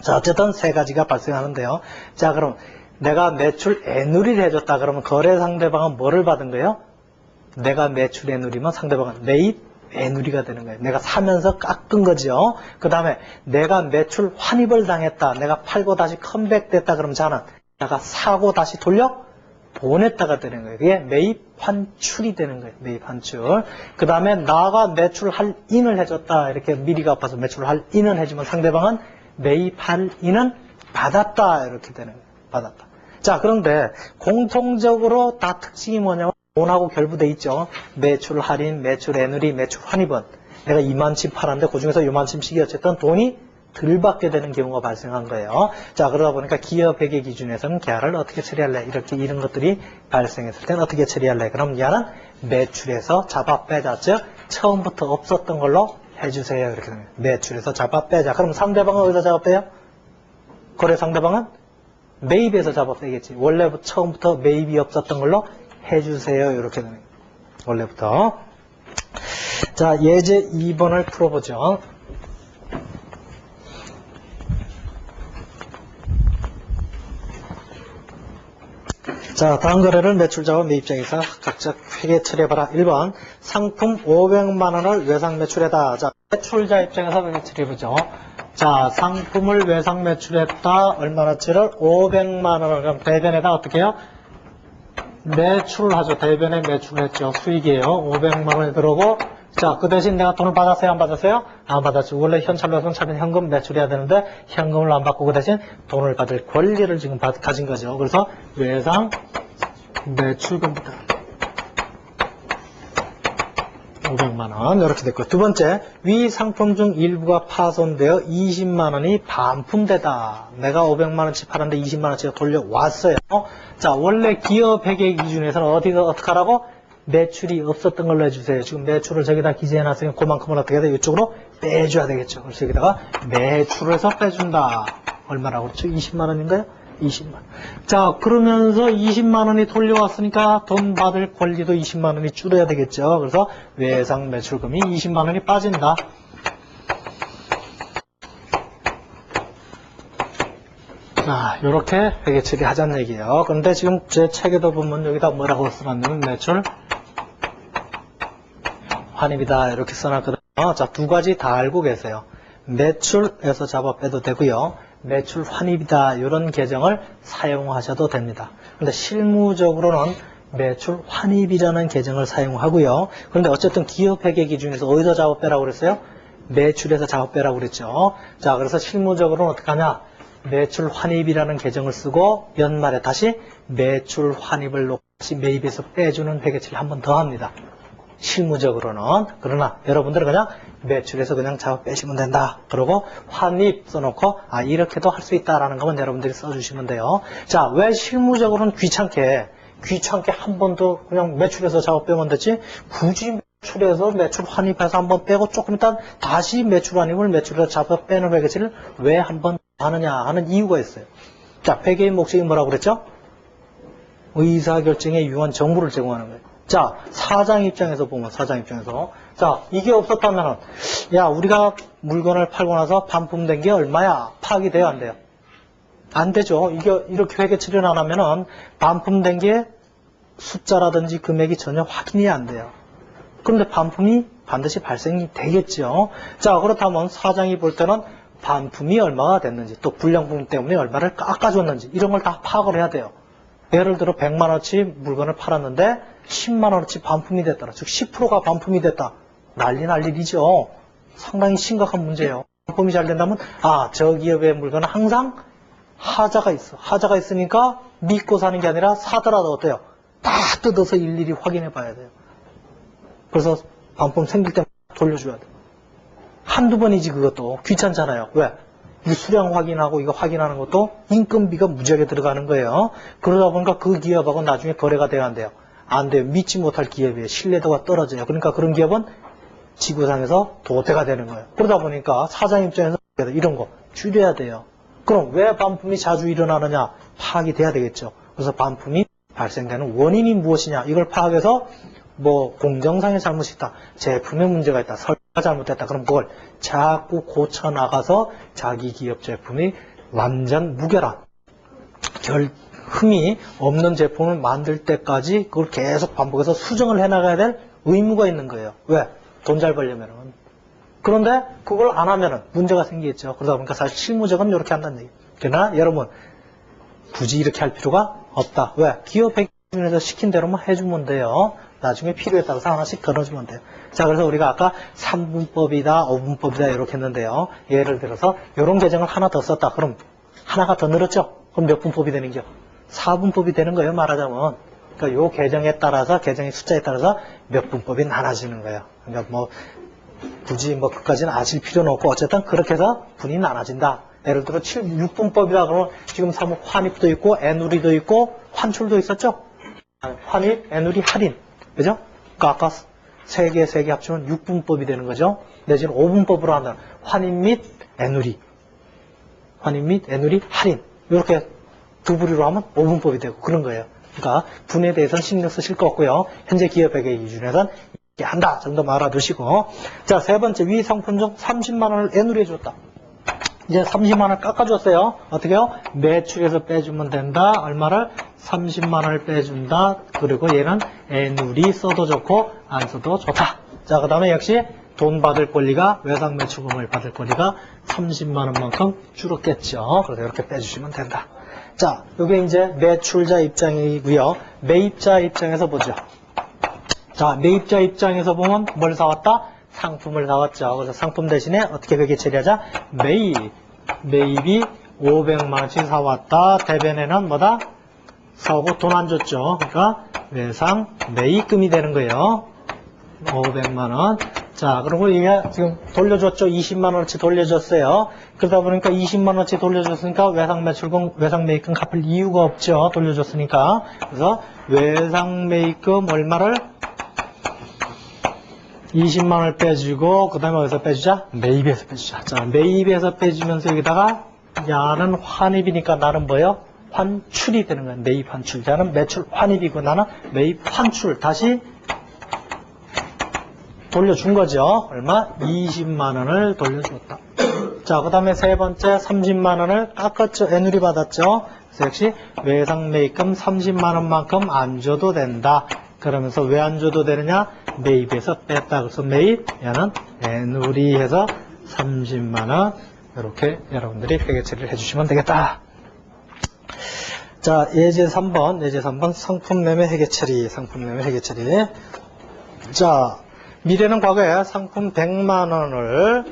자, 어쨌든 세 가지가 발생하는데요. 자, 그럼 내가 매출 애누리를 해줬다 그러면 거래 상대방은 뭐를 받은 거예요? 내가 매출 애누리면 상대방은 매입 애누리가 되는 거예요. 내가 사면서 깎은 거죠. 그 다음에 내가 매출 환입을 당했다. 내가 팔고 다시 컴백됐다 그러면 자는 내가 사고 다시 돌려 보냈다가 되는 거예요. 그게 매입 환출이 되는 거예요. 매입 환출. 그 다음에 나가 매출 할인을 해줬다. 이렇게 미리 갚아서 매출 할인을 해주면 상대방은 매입 할인은 받았다. 이렇게 되는 거예요. 받았다. 자, 그런데 공통적으로 다 특징이 뭐냐면 돈하고 결부돼 있죠. 매출 할인, 매출 애누리, 매출 환입은 내가 이만큼 팔았는데 그 중에서 요만큼씩이 어쨌든 돈이 덜 받게 되는 경우가 발생한 거예요. 자, 그러다 보니까 기업회계 기준에서는 계약을 어떻게 처리할래? 이런 것들이 발생했을 때는 어떻게 처리할래? 그럼 얘는 매출에서 잡아 빼자. 즉 처음부터 없었던 걸로 해주세요. 이렇게 됩니다. 매출에서 잡아 빼자. 그럼 상대방은 어디서 잡아 빼요? 거래 상대방은 매입에서 잡아 빼겠지. 원래부터 처음부터 매입이 없었던 걸로 해주세요. 이렇게 되는 거예요. 원래부터. 자, 예제 2번을 풀어보죠. 자, 다음 거래를 매출자와 매입자에서 각자 회계 처리해봐라. 1번 상품 500만 원을 외상 매출했다. 자, 매출자 입장에서 회계 처리해보죠. 자, 상품을 외상 매출했다. 얼마나치를? 500만 원을. 그럼 대변에다 어떻게 해요? 매출을 하죠. 대변에 매출을 했죠. 수익이에요. 500만 원이 들어오고, 자, 그 대신 내가 돈을 받았어요? 안 받았어요? 안 받았죠. 원래 현찰로서는 차라리 현금 매출해야 되는데 현금을 안 받고 그 대신 돈을 받을 권리를 지금 가진 거죠. 그래서 외상 매출금부터 500만 원 이렇게 됐고, 두 번째, 위 상품 중 일부가 파손되어 20만 원이 반품되다. 내가 500만 원치 팔았는데 20만 원치가 돌려왔어요. 자, 원래 기업회계 기준에서는 어떻게 하라고? 매출이 없었던 걸로 해주세요. 지금 매출을 저기다 기재해놨으니 그만큼은 어떻게 해야 돼? 이쪽으로 빼줘야 되겠죠. 그래서 여기다가 매출을 해서 빼준다. 얼마라고 그랬죠? 20만 원인가요? 20만 원. 자, 그러면서 20만 원이 돌려왔으니까 돈 받을 권리도 20만 원이 줄여야 되겠죠. 그래서 외상 매출금이 20만 원이 빠진다. 자, 요렇게 회계 처리하자는 얘기예요. 그런데 지금 제 책에도 보면 여기다 뭐라고 써놨냐면 매출 환입이다. 이렇게 써놨거든요. 자, 두 가지 다 알고 계세요. 매출에서 잡아 빼도 되고요. 매출 환입이다. 이런 계정을 사용하셔도 됩니다. 그런데 실무적으로는 매출 환입이라는 계정을 사용하고요. 그런데 어쨌든 기업회계 기준에서 어디서 잡아 빼라고 그랬어요? 매출에서 잡아 빼라고 그랬죠. 자, 그래서 실무적으로는 어떻게 하냐? 매출 환입이라는 계정을 쓰고 연말에 다시 매출 환입을 놓고 다시 매입에서 빼주는 회계 처리 한 번 더 합니다. 실무적으로는. 그러나 여러분들은 그냥 매출에서 그냥 잡아 빼시면 된다. 그리고 환입 써놓고 이렇게도 할 수 있다라는 것만 여러분들이 써주시면 돼요. 자, 왜 실무적으로는 귀찮게 한 번 더 그냥 매출에서 잡아 빼면 되지? 굳이 매출에서 매출 환입해서 한 번 빼고 조금 있다 다시 매출 환입을 매출에서 잡아 빼는 회계처리를 왜 한 번 하느냐 하는 이유가 있어요. 자, 회계의 목적이 뭐라고 그랬죠? 의사결정에 유효한 정보를 제공하는 거예요. 자, 사장 입장에서 보면, 자, 이게 없었다면은, 야, 우리가 물건을 팔고 나서 반품된 게 얼마야? 파악이 돼요, 안 돼요? 안 되죠. 이게 이렇게 회계 처리를 안 하면은 반품된 게 숫자라든지 금액이 전혀 확인이 안 돼요. 그런데 반품이 반드시 발생이 되겠죠. 자, 그렇다면 사장이 볼 때는 반품이 얼마가 됐는지, 또 불량품 때문에 얼마를 깎아줬는지, 이런 걸 다 파악을 해야 돼요. 예를 들어 100만원어치 물건을 팔았는데 10만원어치 반품이 됐다. 즉 10%가 반품이 됐다. 난리죠. 상당히 심각한 문제예요. 반품이 잘 된다면 저 기업의 물건은 항상 하자가 있어. 하자가 있으니까 믿고 사는 게 아니라 사더라도 어때요? 다 뜯어서 일일이 확인해 봐야 돼요. 그래서 반품 생길 때 돌려줘야 돼요. 한두 번이지 그것도 귀찮잖아요. 왜? 이 수량 확인하고 이거 확인하는 것도 인건비가 무지하게 들어가는 거예요. 그러다 보니까 그 기업하고 나중에 거래가 돼야 안 돼요. 안 돼요. 믿지 못할 기업이에요. 신뢰도가 떨어져요. 그러니까 그런 기업은 지구상에서 도태가 되는 거예요. 그러다 보니까 사장 입장에서 이런 거 줄여야 돼요. 그럼 왜 반품이 자주 일어나느냐? 파악이 돼야 되겠죠. 그래서 반품이 발생되는 원인이 무엇이냐? 이걸 파악해서 공정상의 잘못이 있다. 제품에 문제가 있다. 설계가 잘못됐다. 그럼 그걸 자꾸 고쳐나가서 자기 기업 제품이 완전 무결한, 흠이 없는 제품을 만들 때까지 그걸 계속 반복해서 수정을 해나가야 될 의무가 있는 거예요. 왜? 돈 잘 벌려면은. 그런데 그걸 안 하면은 문제가 생기겠죠. 그러다 보니까 사실 실무적은 이렇게 한다는 얘기예요. 그러나 여러분, 굳이 이렇게 할 필요가 없다. 왜? 기업 백신에서 시킨 대로만 해주면 돼요. 나중에 필요에 따라서 하나씩 덜어주면 돼요. 자, 그래서 우리가 아까 3분법이다, 5분법이다 이렇게 했는데요. 예를 들어서 이런 계정을 하나 더 썼다. 그럼 하나가 더 늘었죠? 그럼 몇 분법이 되는 거죠? 4분법이 되는 거예요, 말하자면. 그러니까 요 계정에 따라서, 계정의 숫자에 따라서 몇 분법이 나눠지는 거예요. 그러니까 굳이 그까지는 아실 필요는 없고, 어쨌든 그렇게 해서 분이 나눠진다. 예를 들어 6분법이다 그러면 지금 환입도 있고, 애누리도 있고, 환출도 있었죠? 환입, 애누리, 할인. 그죠? 그러니까 아까 세 개 합치면 6분법이 되는 거죠. 내지는 5분법으로 한다. 환입 및 애누리. 할인. 이렇게 두 부류로 하면 5분법이 되고 그런 거예요. 그러니까 분에 대해서는 신경 쓰실 거 없고요. 현재 기업회계 기준에서는 이렇게 한다 정도만 알아두시고. 자, 세 번째, 위 상품 중 30만 원을 애누리해 줬다. 이제 30만 원을 깎아줬어요. 어떻게요? 매출에서 빼주면 된다. 얼마를? 30만 원을 빼준다. 그리고 얘는 애누리 써도 좋고 안 써도 좋다. 자, 그 다음에 역시 돈 받을 권리가, 외상 매출금을 받을 권리가 30만 원만큼 줄었겠죠. 그래서 이렇게 빼주시면 된다. 자, 이게 이제 매출자 입장이고요. 매입자 입장에서 보죠. 자, 매입자 입장에서 보면 뭘 사왔다? 상품을 사왔죠. 그래서 상품 대신에 어떻게 회계 처리하자? 매입이 500만 원씩 사왔다. 대변에는 뭐다? 사고 돈 안 줬죠. 그러니까 외상 매입금이 되는 거예요. 500만 원. 자, 그리고 이게 지금 돌려줬죠. 20만 원어치 돌려줬어요. 그러다 보니까 20만 원어치 돌려줬으니까 외상 매출금, 외상 매입금 갚을 이유가 없죠. 돌려줬으니까. 그래서 외상 매입금 얼마를? 20만 원을 빼주고, 그 다음에 어디서 빼주자? 매입에서 빼주자. 자, 매입에서 빼주면서 여기다가, 야는 환입이니까 나는 뭐예요? 환출이 되는 거야. 매입 환출. 야는 매출 환입이고 나는 매입 환출. 다시 돌려준 거죠. 얼마? 20만 원을 돌려줬다. 자, 그 다음에 세 번째 30만 원을 깎았죠. 애누리 받았죠. 그래서 역시 외상 매입금 30만 원만큼 안 줘도 된다. 그러면서 왜 안 줘도 되느냐? 매입에서 뺐다. 그래서 매입, 얘는 애누리해서 30만 원. 이렇게 여러분들이 회계 처리를 해주시면 되겠다. 자, 예제 3번 상품 매매 회계 처리. 자, 미래는 과거에 상품 100만 원을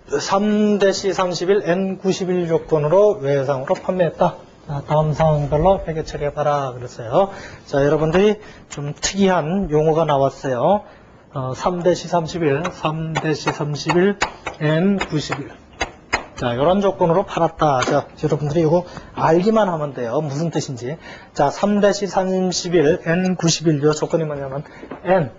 3-31 N91 조건으로 외상으로 판매했다. 자, 다음 상황별로 회계 처리해봐라 그랬어요. 자, 여러분들이 좀 특이한 용어가 나왔어요. 3-31, 3-31, N91. 자, 이런 조건으로 팔았다. 자, 여러분들이 이거 알기만 하면 돼요. 무슨 뜻인지. 자, 3-31, N91. 요 조건이 뭐냐면, N.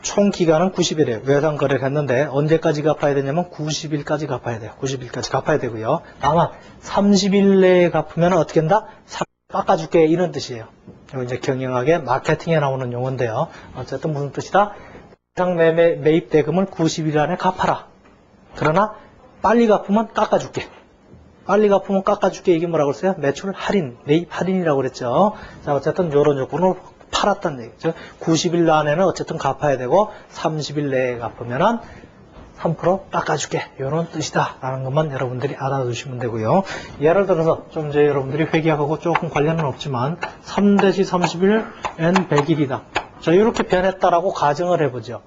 총 기간은 90일이에요. 외상 거래를 했는데, 언제까지 갚아야 되냐면, 90일까지 갚아야 돼요. 90일까지 갚아야 되고요. 다만, 30일 내에 갚으면 어떻게 한다? 깎아줄게. 이런 뜻이에요. 이거 이제 경영학의 마케팅에 나오는 용어인데요. 어쨌든 무슨 뜻이다? 외상 매입 대금을 90일 안에 갚아라. 그러나, 빨리 갚으면 깎아줄게. 빨리 갚으면 깎아줄게. 이게 뭐라고 했어요? 매출 할인, 매입 할인이라고 그랬죠. 자, 어쨌든 이런 조건으로 팔았다는 얘기죠. 90일 안에는 어쨌든 갚아야 되고 30일 내에 갚으면 3% 깎아줄게. 이런 뜻이다. 라는 것만 여러분들이 알아두시면 되고요. 예를 들어서 좀 이제 여러분들이 회계학하고 조금 관련은 없지만 3-30일 N100일이다. 자, 이렇게 변했다라고 가정을 해보죠.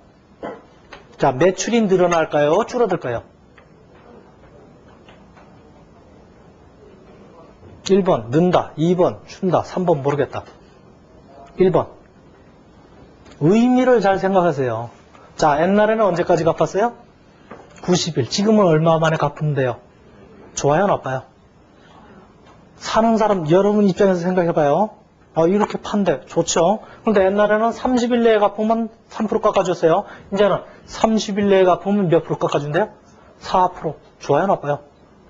자, 매출이 늘어날까요? 줄어들까요? 1번 는다, 2번 준다, 3번 모르겠다. 1번 의미를 잘 생각하세요. 자, 옛날에는 언제까지 갚았어요? 90일. 지금은 얼마 만에 갚으면 돼요? 좋아요, 나빠요? 사는 사람 여러분 입장에서 생각해봐요. 이렇게 판대 좋죠. 그런데 옛날에는 30일 내에 갚으면 3% 깎아줬어요. 이제는 30일 내에 갚으면 몇 프로 깎아준대요? 4%. 좋아요, 나빠요?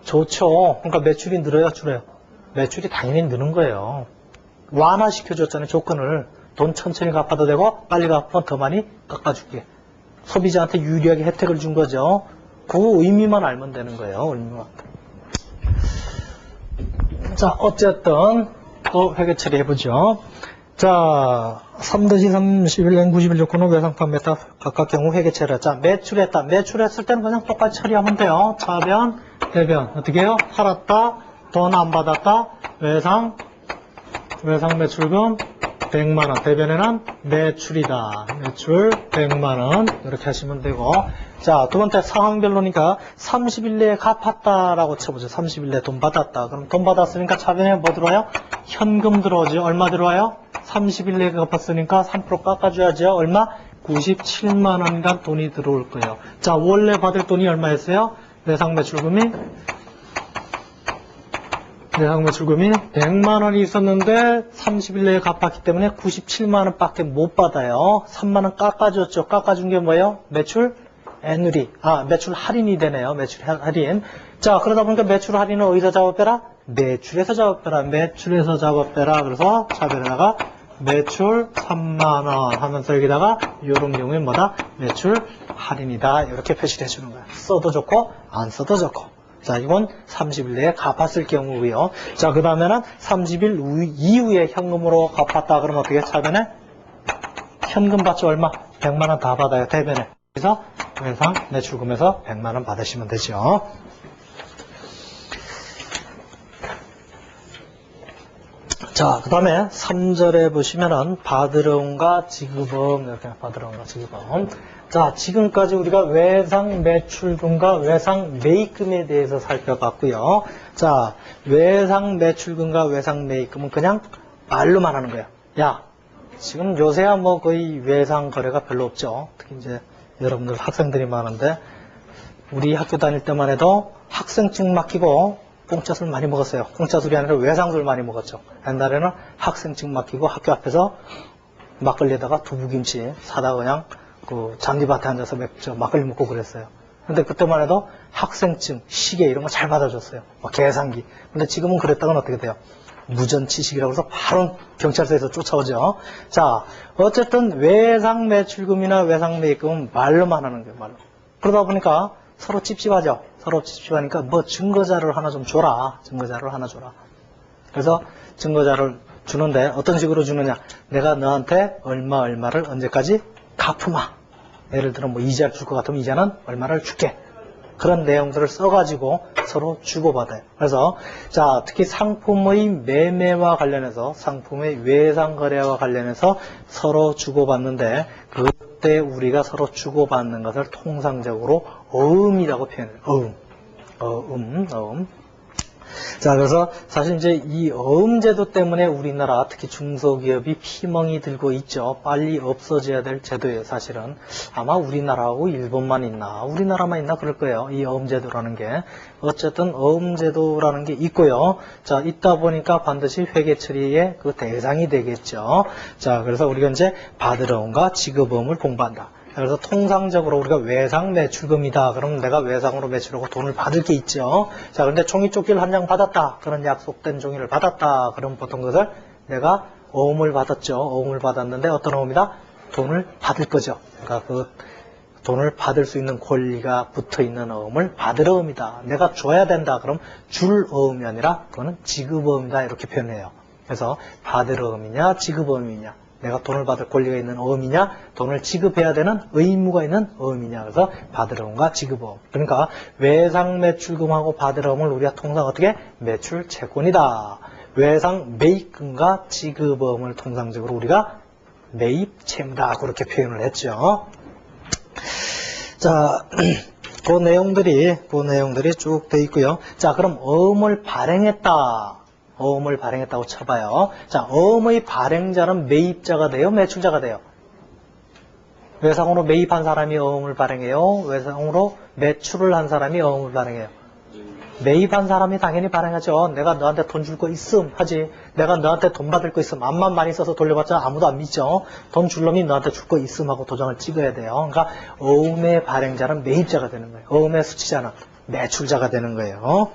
좋죠. 그러니까 매출이 늘어요, 줄어요? 매출이 당연히 느는 거예요. 완화시켜줬잖아요, 조건을. 돈 천천히 갚아도 되고 빨리 갚으면 더 많이 깎아줄게. 소비자한테 유리하게 혜택을 준 거죠. 그 의미만 알면 되는 거예요. 의미만. 자, 어쨌든 또 회계 처리해보죠. 자, 3-31년 90일 조건은 외상 판매했다. 각각 경우 회계 처리했다. 자, 매출했다. 매출했을 때는 그냥 똑같이 처리하면 돼요. 차변, 대변. 어떻게 해요? 팔았다. 돈 안 받았다. 외상 매출금 100만원. 대변에는 매출이다. 매출 100만원. 이렇게 하시면 되고. 자, 두 번째 상황별로니까 30일 내에 갚았다라고 쳐보죠. 30일 내에 돈 받았다. 그럼 돈 받았으니까 차변에 뭐 들어와요? 현금 들어오죠. 얼마 들어와요? 30일 내에 갚았으니까 3% 깎아줘야죠. 얼마? 97만원이란 돈이 들어올 거예요. 자, 원래 받을 돈이 얼마였어요? 외상 매출금이 100만원이 있었는데 30일 내에 갚았기 때문에 97만원 밖에 못 받아요. 3만원 깎아줬죠. 깎아준 게 뭐예요? 매출 애누리. 매출 할인이 되네요. 매출 할인. 자, 그러다 보니까 매출 할인은 어디서 작업해라? 매출에서 작업해라. 매출에서 작업해라. 그래서 차별에다가 매출 3만원 하면서 여기다가 이런 경우에 뭐다? 매출 할인이다. 이렇게 표시를 해주는 거야. 써도 좋고 안 써도 좋고. 자, 이건 30일 내에 갚았을 경우고요. 자, 그 다음에는 30일 이후에 현금으로 갚았다. 그러면 어떻게 차변에? 현금 받죠. 얼마? 100만원 다 받아요. 대변에. 그래서 외상 매출금에서 100만원 받으시면 되죠. 자, 그 다음에 3절에 보시면은 받으러온과 지급음. 이렇게 받으러온과 지급음. 자, 지금까지 우리가 외상 매출금과 외상 매입금에 대해서 살펴봤고요. 자, 외상 매출금과 외상 매입금은 그냥 말로만 하는 거예요. 야, 지금 요새야 뭐 거의 외상 거래가 별로 없죠. 특히 이제 여러분들 학생들이 많은데 우리 학교 다닐 때만 해도 학생증 맡기고 공짜 술 많이 먹었어요. 공짜 술이 아니라 외상술 많이 먹었죠. 옛날에는 학생증 맡기고 학교 앞에서 막걸리에다가 두부김치 사다 그냥 그 잔디밭에 앉아서 막걸리 먹고 그랬어요. 근데 그때만 해도 학생증, 시계 이런 거 잘 받아줬어요. 계산기. 근데 지금은 그랬다가는 어떻게 돼요? 무전치식이라고 해서 바로 경찰서에서 쫓아오죠. 자, 어쨌든 외상 매출금이나 외상 매입금은 말로만 하는 거예요. 말로. 그러다 보니까 서로 찝찝하죠. 서로 찝찝하니까 뭐 증거자료를 하나 좀 줘라. 증거자료를 하나 줘라. 그래서 증거자료를 주는데 어떤 식으로 주느냐. 내가 너한테 얼마를 언제까지 갚으마. 예를 들어 뭐 이자를 줄 것 같으면 이자는 얼마를 줄게. 그런 내용들을 써가지고 서로 주고받아요. 그래서 자, 특히 상품의 매매와 관련해서 상품의 외상거래와 관련해서 서로 주고받는데 그때 우리가 서로 주고받는 것을 통상적으로 어음이라고 표현해요. 어음. 자, 그래서 사실 이제 이 어음제도 때문에 우리나라 특히 중소기업이 피멍이 들고 있죠. 빨리 없어져야 될 제도예요, 사실은. 아마 우리나라하고 일본만 있나, 우리나라만 있나 그럴 거예요. 이 어음제도라는 게. 어쨌든 어음제도라는 게 있고요. 자, 있다 보니까 반드시 회계 처리의 그 대상이 되겠죠. 자, 그래서 우리가 이제 받으러움과 지급어음을 공부한다. 그래서 통상적으로 우리가 외상 매출금이다. 그러면 내가 외상으로 매출하고 돈을 받을 게 있죠. 자, 그런데 종이 쪽지를 한 장 받았다. 그런 약속된 종이를 받았다. 그러면 보통 그것을 내가 어음을 받았죠. 어음을 받았는데 어떤 어음이다? 돈을 받을 거죠. 그러니까 그 돈을 받을 수 있는 권리가 붙어 있는 어음을 받으러 어음이다. 내가 줘야 된다. 그럼 줄 어음이 아니라 그거는 지급 어음이다. 이렇게 표현해요. 그래서 받으러 어음이냐, 지급 어음이냐. 내가 돈을 받을 권리가 있는 어음이냐, 돈을 지급해야 되는 의무가 있는 어음이냐. 그래서 받으러움과 지급어음. 그러니까 외상 매출금하고 받으러움을 우리가 통상 어떻게? 매출 채권이다. 외상 매입금과 지급어음을 통상적으로 우리가 매입 채무다. 그렇게 표현을 했죠. 자, 그 내용들이 쭉 돼 있고요. 자, 그럼 어음을 발행했다. 어음을 발행했다고 쳐봐요. 자, 어음의 발행자는 매입자가 돼요? 매출자가 돼요? 외상으로 매입한 사람이 어음을 발행해요? 외상으로 매출을 한 사람이 어음을 발행해요? 매입한 사람이 당연히 발행하죠. 내가 너한테 돈 줄 거 있음 하지. 내가 너한테 돈 받을 거 있음. 암만 많이 써서 돌려봤자 아무도 안 믿죠. 돈 줄 놈이 너한테 줄 거 있음 하고 도장을 찍어야 돼요. 그러니까 어음의 발행자는 매입자가 되는 거예요. 어음의 수취자는 매출자가 되는 거예요.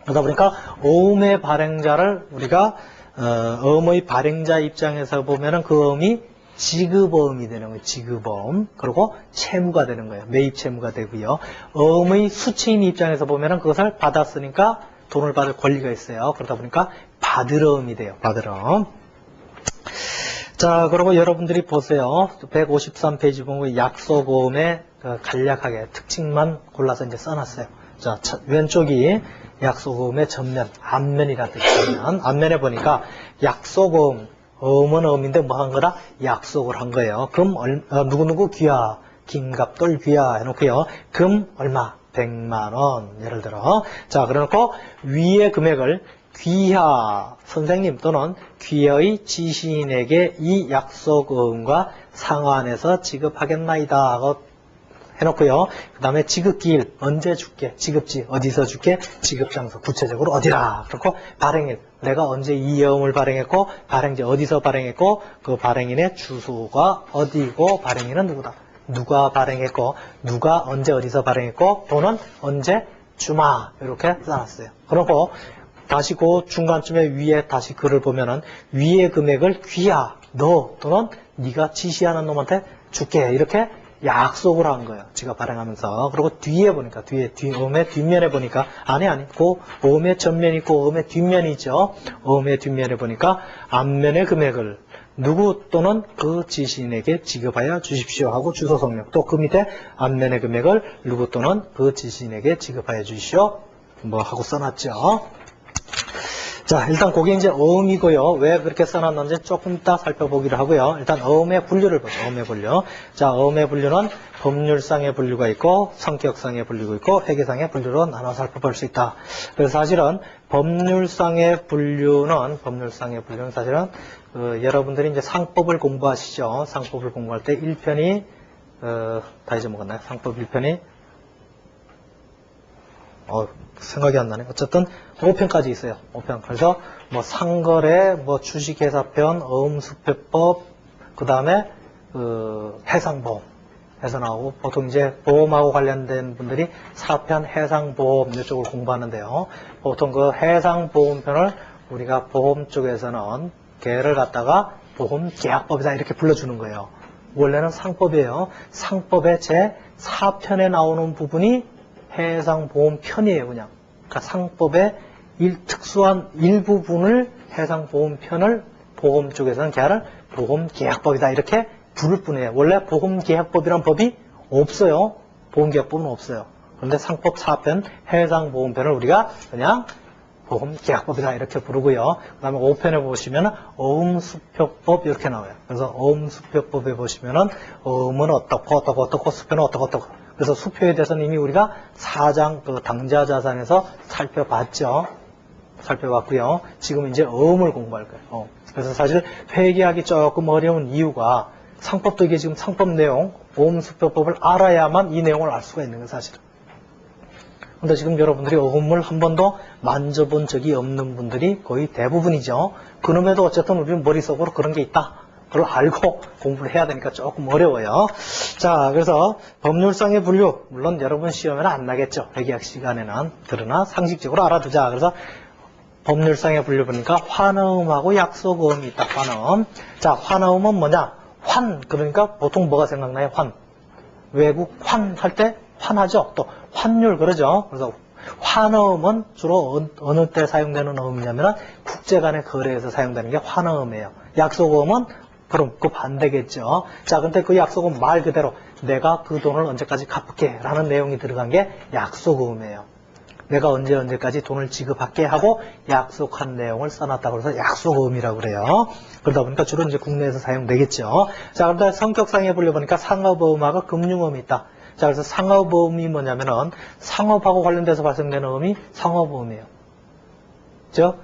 그러다 보니까 어음의 발행자를 우리가 어음의 발행자 입장에서 보면은 그 어음이 지급어음이 되는 거예요. 지급어음. 그리고 채무가 되는 거예요. 매입 채무가 되고요. 어음의 수취인 입장에서 보면은 그것을 받았으니까 돈을 받을 권리가 있어요. 그러다 보니까 받으러음이 돼요. 받으러음. 자, 그리고 여러분들이 보세요. 153페이지 보면 약속어음의 간략하게 특징만 골라서 이제 써놨어요. 자, 왼쪽이 약속어음의 전면, 앞면이라 뜻이면 앞면에 보니까 약속어음, 어음은 어음인데 뭐 한 거다? 약속을 한 거예요. 금 누구누구 귀하, 김갑돌 귀하 해놓고요. 금 얼마? 100만 원 예를 들어. 자, 그래놓고 위의 금액을 귀하 선생님 또는 귀하의 지시인에게 이 약속어음과 상환해서 지급하겠나이다 하고 해놓고요. 그 다음에 지급기일, 언제 줄게, 지급지, 어디서 줄게, 지급장소, 구체적으로 어디라. 그렇고 발행일, 내가 언제 이 어음을 발행했고, 발행지 어디서 발행했고, 그 발행인의 주소가 어디고, 발행인은 누구다. 누가 발행했고, 누가 언제 어디서 발행했고, 돈은 언제 주마. 이렇게 써놨어요. 그리고 다시 그 중간쯤에 위에 다시 글을 보면은 위의 금액을 귀하, 너 또는 네가 지시하는 놈한테 줄게. 이렇게 약속을 한 거예요. 지가 발행하면서. 그리고 뒤에 보니까, 어음의 뒷면에 보니까, 아니, 그 어음의 전면이 있고 어음의 뒷면이 있죠. 어음의 뒷면에 보니까 앞면의 금액을 누구 또는 그 지시인에게 지급하여 주십시오 하고 주소 성명. 또 그 밑에 앞면의 금액을 누구 또는 그 지시인에게 지급하여 주십시오. 뭐 하고 써놨죠. 자, 일단 그게 이제 어음이고요. 왜 그렇게 써놨는지 조금 이따 살펴보기로 하고요. 일단 어음의 분류를 보죠. 어음의 분류. 자, 어음의 분류는 법률상의 분류가 있고 성격상의 분류가 있고 회계상의 분류로 나눠 살펴볼 수 있다. 그래서 사실은 법률상의 분류는 사실은 여러분들이 이제 상법을 공부하시죠. 상법을 공부할 때 1편이 다 잊어먹었나요? 상법 1편이 생각이 안 나네. 어쨌든 5편까지 있어요. 5편. 그래서 뭐 상거래, 뭐 주식회사편, 어음수표법, 그 다음에 해상보험 해서 나오고 보통 이제 보험하고 관련된 분들이 4편 해상보험 이쪽을 공부하는데요. 보통 그 해상보험편을 우리가 보험 쪽에서는 걔를 갖다가 보험계약법이다 이렇게 불러주는 거예요. 원래는 상법이에요. 상법의 제 4편에 나오는 부분이 해상보험편이에요, 그냥. 그러니까 상법의 특수한 일부분을 해상보험편을 보험 쪽에서는 걔를 보험계약법이다 이렇게 부를 뿐이에요. 원래 보험계약법이란 법이 없어요. 보험계약법은 없어요. 그런데 상법 4편 해상보험편을 우리가 그냥 보험계약법이다 이렇게 부르고요. 그 다음에 5편에 보시면 어음수표법 이렇게 나와요. 그래서 어음수표법에 보시면은 어음은 어떻고 수표는 어떻고 그래서 수표에 대해서는 이미 우리가 4장 그 당자자산에서 살펴봤죠. 살펴봤고요. 지금 이제 어음을 공부할 거예요. 그래서 사실 회계하기 조금 어려운 이유가 상법도 이게 지금 상법 내용, 어음수표법을 알아야만 이 내용을 알 수가 있는 거예요, 사실은. 근데 지금 여러분들이 어음을 한 번도 만져본 적이 없는 분들이 거의 대부분이죠. 그놈에도 어쨌든 우리는 머릿속으로 그런 게 있다. 그걸 알고 공부를 해야 되니까 조금 어려워요. 자, 그래서 법률상의 분류, 물론 여러분 시험에는 안 나겠죠. 회계학 시간에는. 그러나 상식적으로 알아두자. 그래서 법률상의 분류 보니까 환어음하고 약속어음이 있다. 환어음. 자, 환어음은 뭐냐? 환. 그러니까 보통 뭐가 생각나요? 환. 외국 환 할 때 환하죠. 또 환율 그러죠. 그래서 환어음은 주로 어느 때 사용되는 어음이냐면 국제 간의 거래에서 사용되는 게 환어음이에요. 약속어음은 그럼 그 반대겠죠. 자, 근데 그 약속은 말 그대로 내가 그 돈을 언제까지 갚을게 라는 내용이 들어간 게 약속어음이에요. 내가 언제까지 돈을 지급할게 하고 약속한 내용을 써놨다고 해서 약속어음이라고 그래요. 그러다 보니까 주로 이제 국내에서 사용되겠죠. 자, 그런데 성격상에 분류보니까 상업어음하고 금융어음이 있다. 자, 그래서 상업어음이 뭐냐면은 상업하고 관련돼서 발생되는 어음이 상업어음이에요. 즉,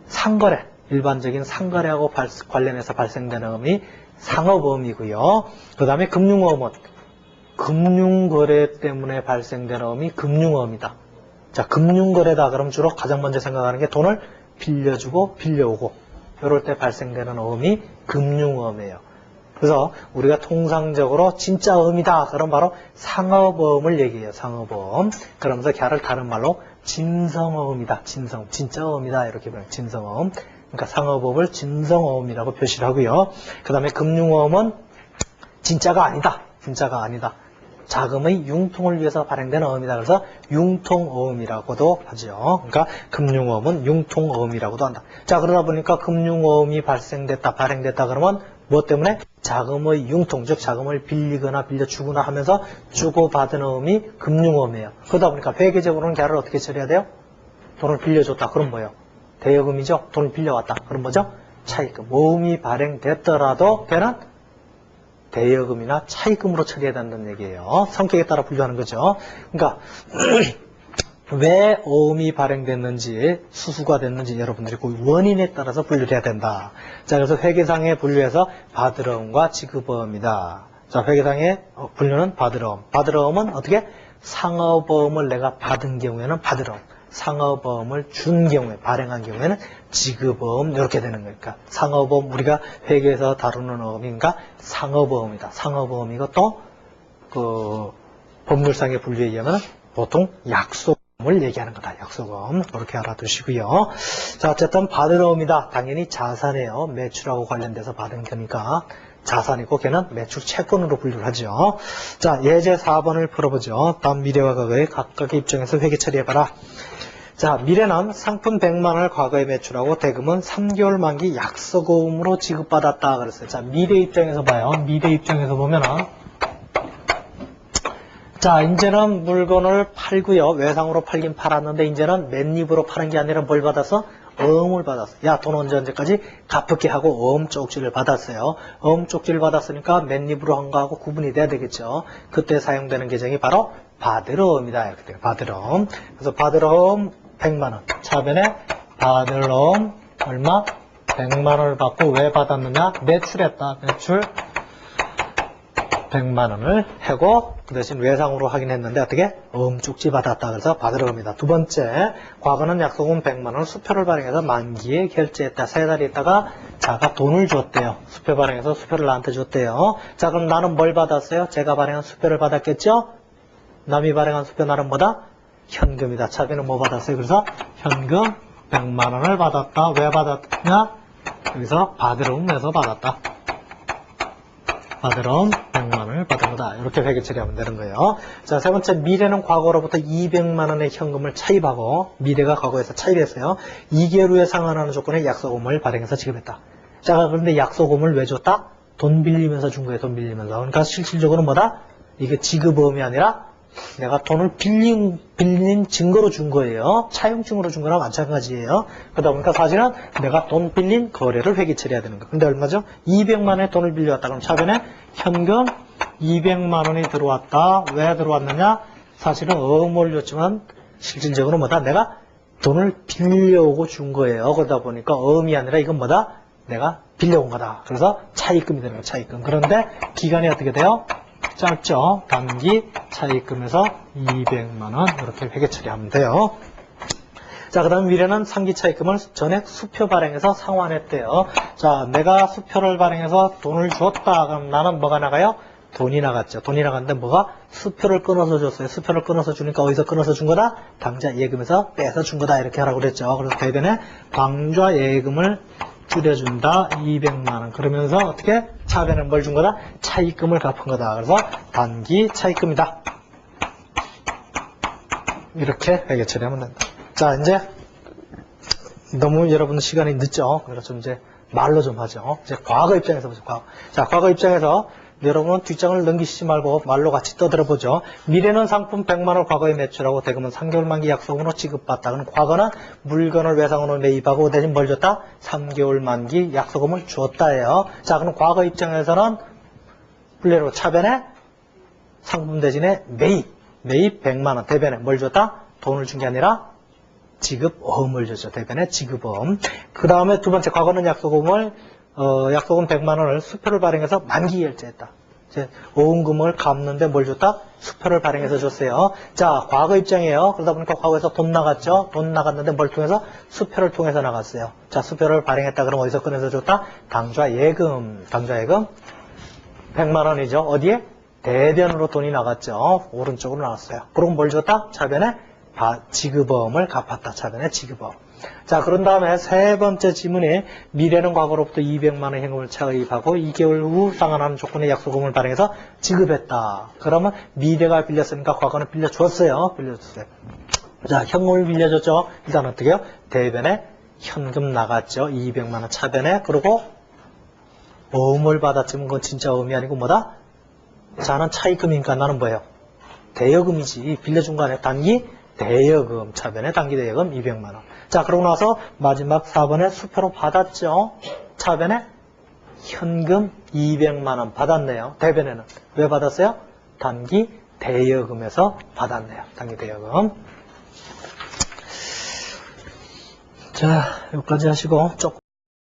상거래. 일반적인 상거래하고 관련해서 발생되는 어음이 상업어음이고요. 그 다음에 금융어음은 금융거래 때문에 발생되는 어음이 금융어음이다. 자, 금융거래다 그러면 주로 가장 먼저 생각하는 게 돈을 빌려주고 빌려오고 이럴 때 발생되는 어음이 금융어음이에요. 그래서 우리가 통상적으로 진짜 어음이다 그럼 바로 상업어음을 얘기해요. 상업어음. 그러면서 걔를 다른 말로 진성어음이다. 진성. 진짜 어음이다. 이렇게 보면 진성어음. 그러니까 상업어음을 진성어음이라고 표시를 하고요. 그 다음에 금융어음은 진짜가 아니다. 진짜가 아니다. 자금의 융통을 위해서 발행된 어음이다. 그래서 융통어음이라고도 하죠. 그러니까 금융어음은 융통어음이라고도 한다. 자, 그러다 보니까 금융어음이 발생됐다, 발행됐다 그러면 뭐 때문에? 자금의 융통, 즉 자금을 빌리거나 빌려주거나 하면서 주고받은 어음이 금융어음이에요. 그러다 보니까 회계적으로는 걔를 어떻게 처리해야 돼요? 돈을 빌려줬다. 그럼 뭐예요? 대여금이죠. 돈을 빌려왔다. 그럼 뭐죠? 차입금. 어음이 발행됐더라도 걔는 대여금이나 차입금으로 처리해야 된다는 얘기예요. 성격에 따라 분류하는 거죠. 그러니까 왜 어음이 발행됐는지 수수가 됐는지 여러분들이 그 원인에 따라서 분류를 해야 된다. 자, 그래서 회계상의 분류에서 받을어음과 지급어음이다. 자, 회계상의 분류는 받을어음. 받을어음은 어떻게? 상업어음을 내가 받은 경우에는 받을어음. 상업어음을 준 경우에, 발행한 경우에는 지급어음 이렇게 되는 거니까 상업어음 우리가 회계에서 다루는 어음인가 상업어음이다. 상업어음이고 또 그 법률상의 분류에 의하면 보통 약속어음을 얘기하는 거다. 약속어음 그렇게 알아두시고요. 자, 어쨌든 받을어음이다. 당연히 자산이에요. 매출하고 관련돼서 받은 거니까 자산이고 걔는 매출 채권으로 분류를 하죠. 자, 예제 4번을 풀어보죠. 다음 미래와 과거의 각각의 입장에서 회계 처리해봐라. 자, 미래는 상품 100만 원을 과거에 매출하고 대금은 3개월 만기 약속어음으로 지급받았다 그랬어요. 자, 미래 입장에서 봐요. 미래 입장에서 보면은 자, 이제는 물건을 팔고요. 외상으로 팔긴 팔았는데 이제는 맨입으로 파는 게 아니라 뭘 받았어? 어음을 받았어. 야, 돈 언제까지 갚을게 하고 어음 쪽지를 받았어요. 어음 쪽지를 받았으니까 맨입으로 한 거하고 구분이 돼야 되겠죠. 그때 사용되는 계정이 바로 받을어음이다. 이렇게 돼요. 받을어음. 그래서 받을어음 100만 원. 차변에 받을어음 얼마? 100만 원을 받고 왜 받았느냐? 매출했다. 매출 100만 원을 하고 그 대신 외상으로 하긴 했는데 어떻게? 어음 쪽지 받았다. 그래서 받을어음이다. 두 번째, 과거는 약속은 100만 원을 수표를 발행해서 만기에 결제했다. 3달 있다가 자가 돈을 줬대요. 수표 발행해서 수표를 나한테 줬대요. 자, 그럼 나는 뭘 받았어요? 제가 발행한 수표를 받았겠죠? 남이 발행한 수표 나는 뭐다? 현금이다. 차비는 뭐 받았어요? 그래서 현금 100만 원을 받았다. 왜 받았냐? 여기서 받을어음에서 받았다. 받을어음 100만 원을 받은 거다. 이렇게 회계 처리하면 되는 거예요. 자, 세 번째, 미래는 과거로부터 200만 원의 현금을 차입하고 미래가 과거에서 차입했어요. 2개월 후에 상환하는 조건에 약속금을 발행해서 지급했다. 자, 그런데 약속금을 왜 줬다? 돈 빌리면서 준 거예요. 돈 빌리면서. 그러니까 실질적으로 뭐다? 이게 지급어음이 아니라 내가 돈을 빌린 증거로 준 거예요. 차용증으로 준 거랑 마찬가지예요. 그러다 보니까 사실은 내가 돈 빌린 거래를 회계 처리해야 되는 거예요. 근데 얼마죠? 200만 원의 돈을 빌려왔다. 그럼 차변에 현금 200만 원이 들어왔다. 왜 들어왔느냐? 사실은 어음을 줬지만 실질적으로 뭐다? 내가 돈을 빌려오고 준 거예요. 그러다 보니까 어음이 아니라 이건 뭐다? 내가 빌려온 거다. 그래서 차입금이 되는 거예요. 차입금. 그런데 기간이 어떻게 돼요? 짧죠. 단기 차입금에서 200만 원 이렇게 회계 처리하면 돼요. 자, 그 다음 미래는 상기 차입금을 전액 수표 발행해서 상환했대요. 자, 내가 수표를 발행해서 돈을 줬다. 그럼 나는 뭐가 나가요? 돈이 나갔죠. 돈이 나갔는데 뭐가? 수표를 끊어서 줬어요. 수표를 끊어서 주니까 어디서 끊어서 준 거다? 당좌 예금에서 빼서 준 거다. 이렇게 하라고 그랬죠. 그래서 대변에 당좌 예금을 줄여준다. 200만 원. 그러면서 어떻게? 차변에 뭘 준 거다? 차입금을 갚은 거다. 그래서 단기 차입금이다. 이렇게 회계 처리하면 된다. 자, 이제 너무 여러분 시간이 늦죠. 그래서 좀 이제 말로 좀 하죠. 이제 과거 입장에서 보죠. 과거. 자, 과거 입장에서 여러분은 뒷장을 넘기시지 말고 말로 같이 떠들어보죠. 미래는 상품 100만 원 과거에 매출하고 대금은 3개월 만기 약속으로 지급받다. 그럼 과거는 물건을 외상으로 매입하고 대신 뭘 줬다? 3개월 만기 약속금을 줬다예요. 자, 그럼 과거 입장에서는 분례로 차변에 상품 대신에 매입 100만 원 대변에 뭘 줬다? 돈을 준 게 아니라 지급어음을 줬죠. 대변에 지급어음. 그 다음에 두 번째 과거는 약속금 100만 원을 수표를 발행해서 만기 결제했다. 이제 어음금을 갚는데 뭘 줬다? 수표를 발행해서 줬어요. 자, 과거 입장이에요. 그러다 보니까 과거에서 돈 나갔죠. 돈 나갔는데 뭘 통해서? 수표를 통해서 나갔어요. 자, 수표를 발행했다. 그럼 어디서 꺼내서 줬다? 당좌 예금 100만 원이죠. 어디에? 대변으로 돈이 나갔죠. 오른쪽으로 나왔어요. 그럼 뭘 줬다? 차변에 지급어음을 갚았다. 차변에 지급어음. 자, 그런 다음에 세 번째 지문이 미래는 과거로부터 200만 원 현금을 차입하고 2개월 후 상환하는 조건의 약속금을 발행해서 지급했다. 그러면 미래가 빌렸으니까 과거는 빌려줬어요. 자, 현금을 빌려줬죠. 일단 어떻게 해요? 대변에 현금 나갔죠. 200만 원 차변에. 그리고 어음을 받았지만 그건 진짜 어음이 아니고 뭐다? 자는 차입금이니까 나는 뭐예요? 대여금이지. 빌려준 거 아니에요. 단기 대여금 차변에 단기 대여금 200만 원. 자, 그러고 나서 마지막 4번에 수표로 받았죠. 차변에 현금 200만 원 받았네요. 대변에는 왜 받았어요? 단기 대여금에서 받았네요. 단기 대여금. 자, 여기까지 하시고 조금